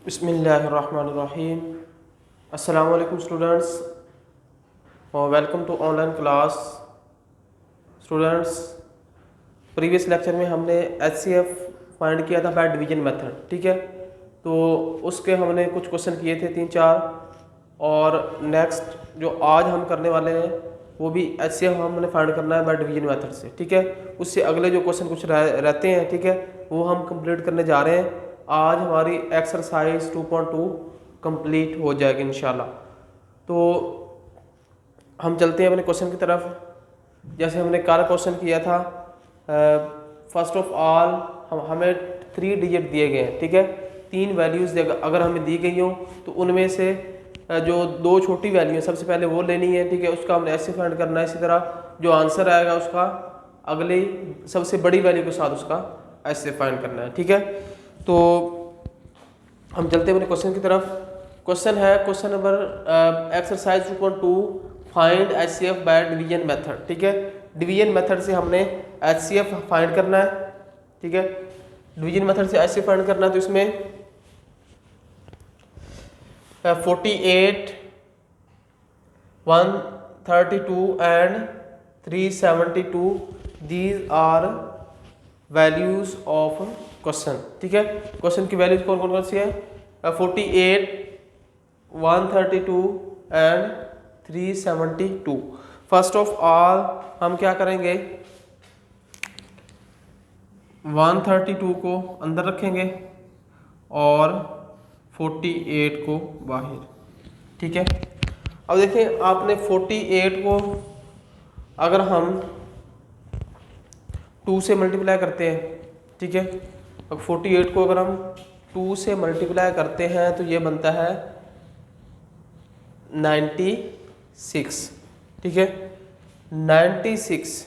बिस्मिल्लाहिर्रहमानिर्रहीम। अस्सलाम वालेकुम स्टूडेंट्स और welcome to online class. Students, previous lecture में हमने एचसीएफ फाइंड किया था बाय डिवीजन मेथड, ठीक है। तो उसके हमने कुछ क्वेश्चन किए थे 3-4, और नेक्स्ट जो आज हम करने वाले हैं वो भी एचसीएफ हमने फाइंड करना है बाय डिवीजन मेथड से, ठीक है। उससे अगले जो क्वेश्चन कुछ रहते हैं, ठीक है, वो हम कंप्लीट करने जा रहे हैं। आज हमारी एक्सरसाइज 2.2 कंप्लीट हो जाएगी इंशाल्लाह। तो हम चलते हैं अपने क्वेश्चन की तरफ। जैसे हमने कल क्वेश्चन किया था, फर्स्ट ऑफ ऑल हमें 3 डिजिट दिए गए हैं, ठीक है। 3 वैल्यूज़ अगर हमें दी गई हो तो उनमें से जो 2 छोटी वैल्यू है सबसे पहले वो लेनी है, ठीक है। उसका हमने ऐसे फाइंड करना है। इसी तरह जो आंसर आएगा उसका अगली सबसे बड़ी वैल्यू के साथ उसका ऐसे फाइंड करना है, ठीक है। तो हम चलते हैं अपने क्वेश्चन की तरफ। क्वेश्चन है question number exercise 2.2 find HCF by division method, ठीक है। डिवीजन मेथड से हमने एचसीएफ फाइंड करना है, ठीक है। डिवीजन मेथड से एचसीएफ फाइंड करना है। तो इसमें 48, 132 and 372 these are values of question, ठीक है। क्वेश्चन की वैल्यूज कौन कौन सी है? 48, 132 एंड 372। फर्स्ट ऑफ ऑल हम क्या करेंगे, 132 को अंदर रखेंगे और 48 को बाहर, ठीक है। अब देखें, आपने 48 को अगर हम 2 से मल्टीप्लाई करते हैं, ठीक है। अब 48 को अगर हम 2 से मल्टीप्लाई करते हैं तो ये बनता है 96, ठीक है। 96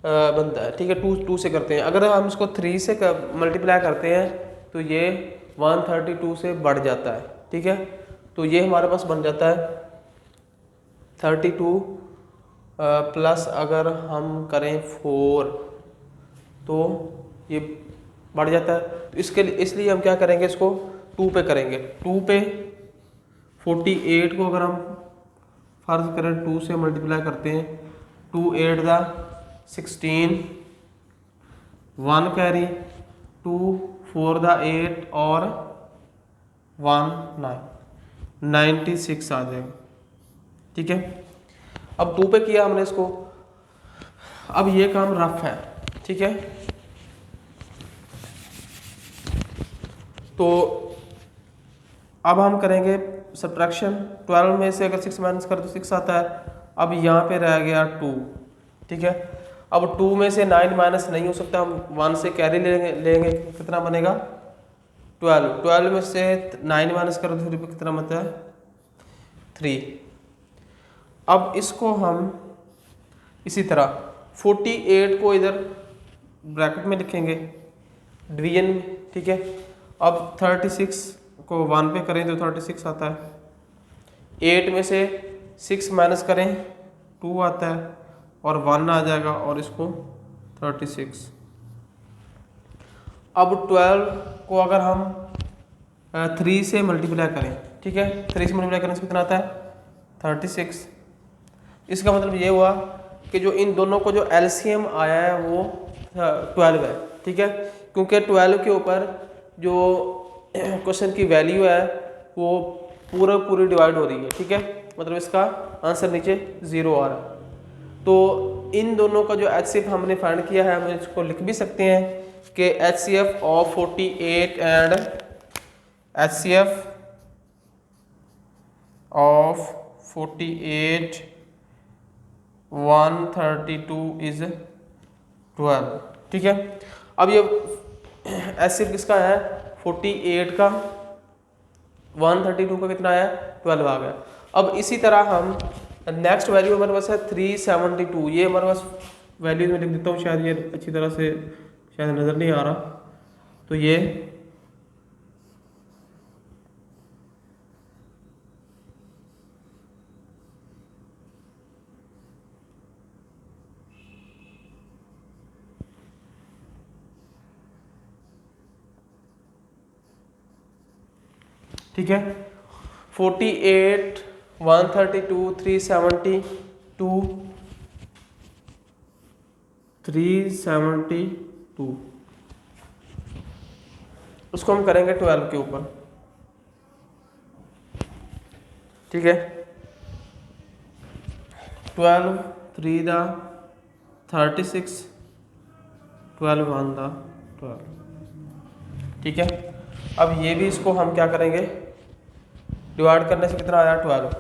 बनता है, ठीक है। 2 से करते हैं। अगर हम इसको 3 से मल्टीप्लाई करते हैं तो ये 132 से बढ़ जाता है, ठीक है। तो ये हमारे पास बन जाता है 32 प्लस अगर हम करें 4 तो ये बढ़ जाता है। तो इसके लिए इसलिए हम क्या करेंगे, इसको 2 पे करेंगे। 2 पे 48 को अगर हम फर्ज करें 2 से मल्टीप्लाई करते हैं, 2 8 दा 16, 1 कैरी, 2 4 दा 8 और 1 9, 96 आ जाएगा, ठीक है। अब 2 पे किया हमने इसको। अब ये काम रफ है, ठीक है। तो अब हम करेंगे सब्ट्रैक्शन। 12 में से अगर 6 माइनस कर तो 6 आता है। अब यहाँ पे रह गया 2, ठीक है। अब 2 में से 9 माइनस नहीं हो सकता, हम 1 से कैरी लेंगे कितना बनेगा 12। 12 में से 9 माइनस कर तो कितना बनता है 3। अब इसको हम इसी तरह 48 को इधर ब्रैकेट में लिखेंगे डिवीजन में, ठीक है। अब 36 को 1 पे करें तो 36 आता है। 8 में से 6 माइनस करें 2 आता है और 1 आ जाएगा और इसको 36। अब 12 को अगर हम 3 से मल्टीप्लाई करें, ठीक है, 3 से मल्टीप्लाई करने से कितना आता है 36। इसका मतलब ये हुआ कि जो इन दोनों को जो एलसीएम आया है वो 12 है, ठीक है। क्योंकि 12 के ऊपर जो क्वेश्चन की वैल्यू है वो पूरी डिवाइड हो रही है, ठीक है। मतलब इसका आंसर नीचे 0 आ रहा है। तो इन दोनों का जो एचसीएफ हमने फाइंड किया है, हम इसको लिख भी सकते हैं कि HCF of 48 and HCF of 48 132 is 12, ठीक है। अब ये एचसीएफ किसका है 48 का, 132 का कितना आया 12 आ गया। अब इसी तरह हम नेक्स्ट वैल्यू हमारे पास है 372। ये हमारे पास वैल्यू में लिख देता हूँ, शायद ये अच्छी तरह से शायद नज़र नहीं आ रहा। तो ये ठीक है। 48, 132, 372, 372, उसको हम करेंगे 12 के ऊपर, ठीक है। 12 3 दा 36, 12 1 दा 12, ठीक है। अब ये भी इसको हम क्या करेंगे, डिवाइड करने से कितना आया 12,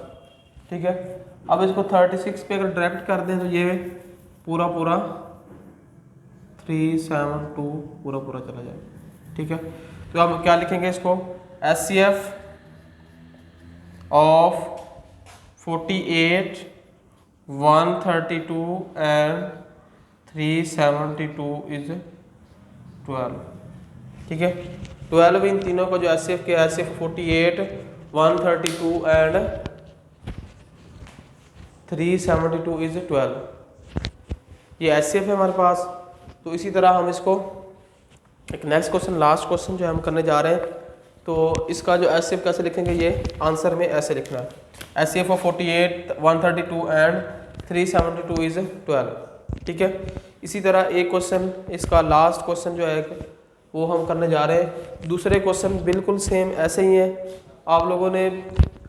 ठीक है। अब इसको 36 पे अगर डायरेक्ट कर दें तो ये पूरा पूरा 372 पूरा पूरा चला जाए, ठीक है। तो अब क्या लिखेंगे इसको, HCF ऑफ 48, 132 एंड 372 इज 12, ठीक है। 12 इन तीनों को जो HCF के HCF 48, 132 एंड 372 इज 12, ये HCF है हमारे पास। तो इसी तरह हम इसको एक नेक्स्ट क्वेश्चन, लास्ट क्वेश्चन जो हम करने जा रहे हैं, तो इसका जो HCF कैसे लिखेंगे, ये आंसर में ऐसे लिखना है, HCF ऑफ 48, 132 एंड 372 इज 12, ठीक है। इसी तरह एक क्वेश्चन, इसका लास्ट क्वेश्चन जो है वो हम करने जा रहे हैं। दूसरे क्वेश्चन बिल्कुल सेम ऐसे ही हैं, आप लोगों ने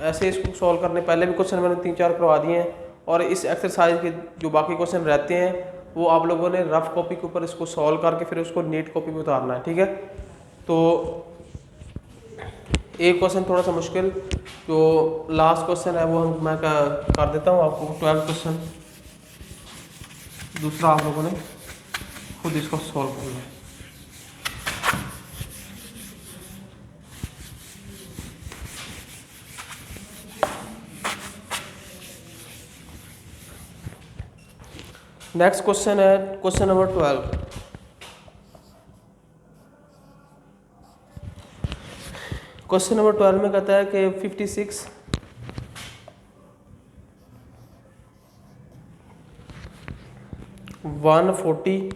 ऐसे इसको सॉल्व करने, पहले भी क्वेश्चन मैंने 3-4 करवा दिए हैं, और इस एक्सरसाइज के जो बाकी क्वेश्चन रहते हैं वो आप लोगों ने रफ कॉपी के ऊपर इसको सॉल्व करके फिर उसको नीट कॉपी पे उतारना है, ठीक है। तो एक क्वेश्चन थोड़ा सा मुश्किल, जो लास्ट क्वेश्चन है वो मैं कर देता हूँ आपको, 12 क्वेश्चन, दूसरा आप लोगों ने खुद इसको सॉल्व करना है। नेक्स्ट क्वेश्चन है क्वेश्चन नंबर 12। क्वेश्चन नंबर 12 में कहता है कि 56 140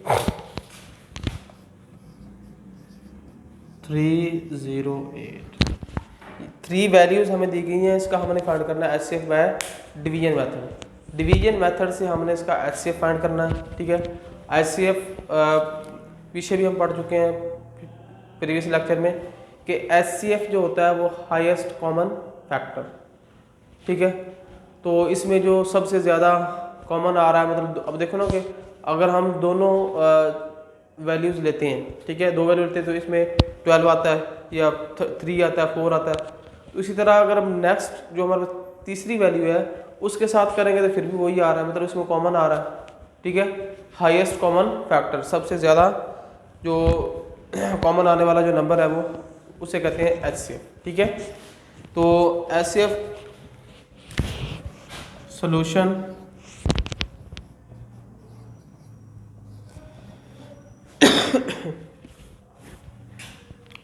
308, 3 वैल्यूज हमें दी गई हैं, इसका हमने फाइंड करना है HCF by division method. Division method से हमने इसका HCF फाइंड करना है, ठीक है। HCF पीछे भी हम पढ़ चुके हैं प्रीवियस लेक्चर में कि HCF जो होता है वो हाईएस्ट कॉमन फैक्टर, ठीक है। तो इसमें जो सबसे ज़्यादा कॉमन आ रहा है, मतलब अब देखो ना कि अगर हम दोनों वैल्यूज़ लेते हैं, ठीक है, 2 वैल्यू लेते हैं तो इसमें 12 आता है या 3 आता है, 4 आता है। तो इसी तरह अगर हम नेक्स्ट जो हमारे तीसरी वैल्यू है उसके साथ करेंगे तो फिर भी वही आ रहा है, मतलब इसमें कॉमन आ रहा है, ठीक है। हाईएस्ट कॉमन फैक्टर, सबसे ज़्यादा जो कॉमन आने वाला जो नंबर है वो उसे कहते हैं HCF, ठीक है। तो HCF सॉल्यूशन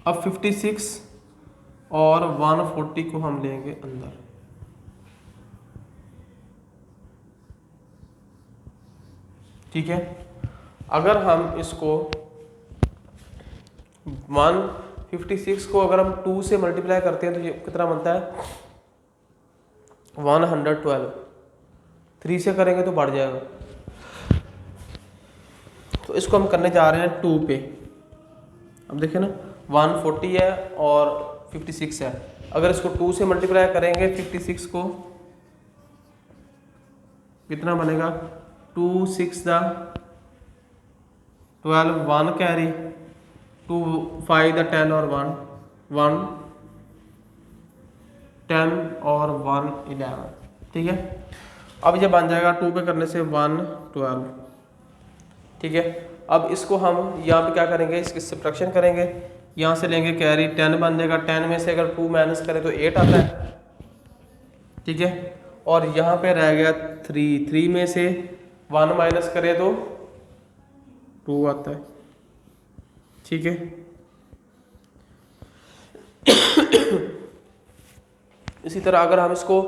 अब 56 और 140 को हम लेंगे अंदर, ठीक है। अगर हम इसको 156 को अगर हम 2 से मल्टीप्लाई करते हैं तो ये कितना बनता है 112, 3 से करेंगे तो बढ़ जाएगा। तो इसको हम करने जा रहे हैं 2 पे। अब देखिए ना 140 है और 56 है, अगर इसको 2 से मल्टीप्लाई करेंगे 56 को कितना बनेगा 2 6 दा 12, 1 कैरी, 2 5 दा 10 और 1 1 10 और 1 11, ठीक है। अब ये बन जाएगा 2 पे करने से 112, ठीक है। अब इसको हम यहाँ पे क्या करेंगे, इसकी सब्ट्रैक्शन करेंगे, यहाँ से लेंगे कैरी, 10 बन जाएगा, 10 में से अगर 2 माइनस करें तो 8 आता है, ठीक है। और यहाँ पे रह गया 3 में से 1 माइनस करें तो 2 आता है, ठीक है। इसी तरह अगर हम इसको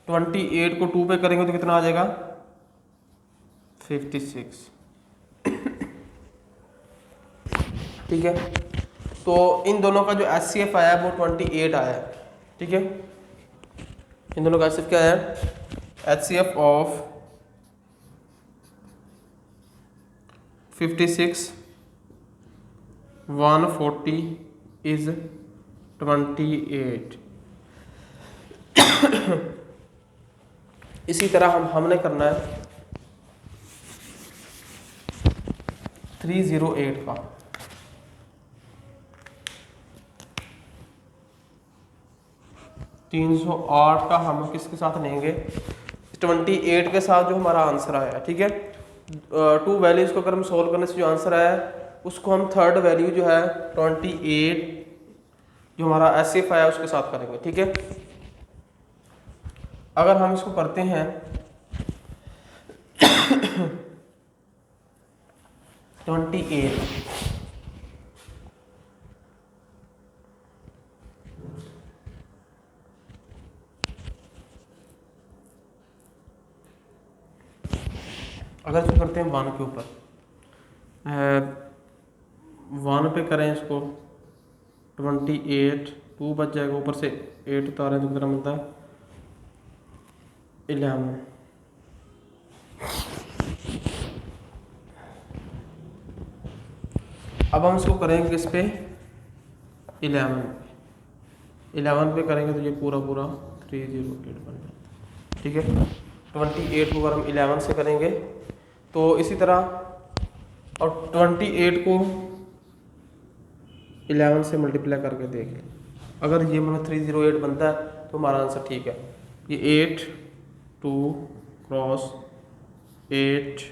28 को 2 पे करेंगे तो कितना आ जाएगा 56, ठीक है। तो इन दोनों का जो HCF आया है वो 28 आया है, ठीक है, इन दोनों का HCF क्या है, HCF ऑफ 56 140 इज 28। इसी तरह हमने करना है 308 का। 308 का हम किसके साथ लेंगे, 28 के साथ जो हमारा आंसर आया, ठीक है। टू वैल्यूज को अगर हम सोल्व करने से जो आंसर आया उसको हम थर्ड वैल्यू जो है 28 जो हमारा HCF आया उसके साथ करेंगे, ठीक है। अगर हम इसको करते हैं 28 अगर इसको करते हैं 1 के ऊपर, 1 पे करें इसको 28, 2 बच जाएगा, ऊपर से 8 उतारें तो कितना मिलता है 11। अब हम इसको करेंगे किस पे, 11 पे करेंगे तो ये पूरा 308 बन जाता है, ठीक है। 28 को अगर हम 11 से करेंगे तो इसी तरह, और 28 को 11 से मल्टीप्लाई करके देख लें, अगर ये मतलब 308 बनता है तो हमारा आंसर ठीक है। ये 8 2 क्रॉस 8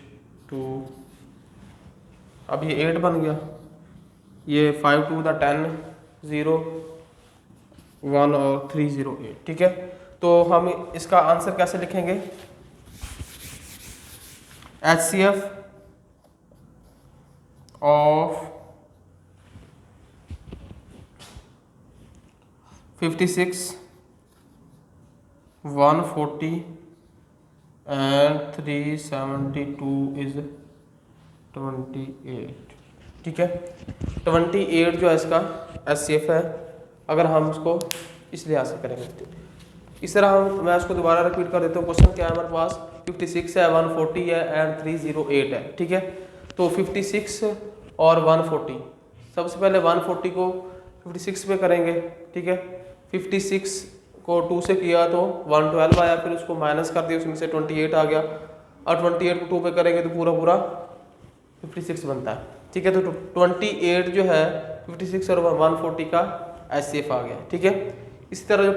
2, अब ये 8 बन गया, ये 5 2 10 0 1 और 308, ठीक है। तो हम इसका आंसर कैसे लिखेंगे, HCF ऑफ 56 140 and 372 is 28, ठीक है। 28 जो है इसका HCF है, अगर हम इसको इस लिहाज से करेंगे। इस तरह मैं इसको दोबारा रिपीट कर देता हूँ। क्वेश्चन क्या है हमारे पास, 56 है, 140 है एंड 308 है, ठीक है। तो 56 और 140, सबसे पहले 140 को 56 पे करेंगे, ठीक है। 56 को 2 से किया तो 112 आया, फिर उसको माइनस कर दिया, उसमें से 28 आ गया, और 28 को 2 पे करेंगे तो पूरा 56 बनता है, ठीक है। तो 28 जो है 56 और 140 का HCF आ गया, ठीक है। इसी तरह जो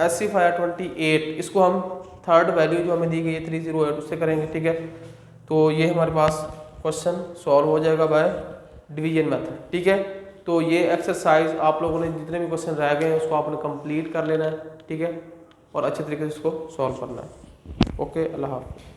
HCF आया 28, इसको हम थर्ड वैल्यू जो हमें दी गई है 308 उससे करेंगे, ठीक है। तो ये हमारे पास क्वेश्चन सॉल्व हो जाएगा बाय डिवीजन मेथड, ठीक है। तो ये एक्सरसाइज आप लोगों ने जितने भी क्वेश्चन रह गए हैं उसको आपने कंप्लीट कर लेना है, ठीक है, और अच्छे तरीके से इसको सॉल्व करना है। ओके, अल्लाह हाफ़िज़।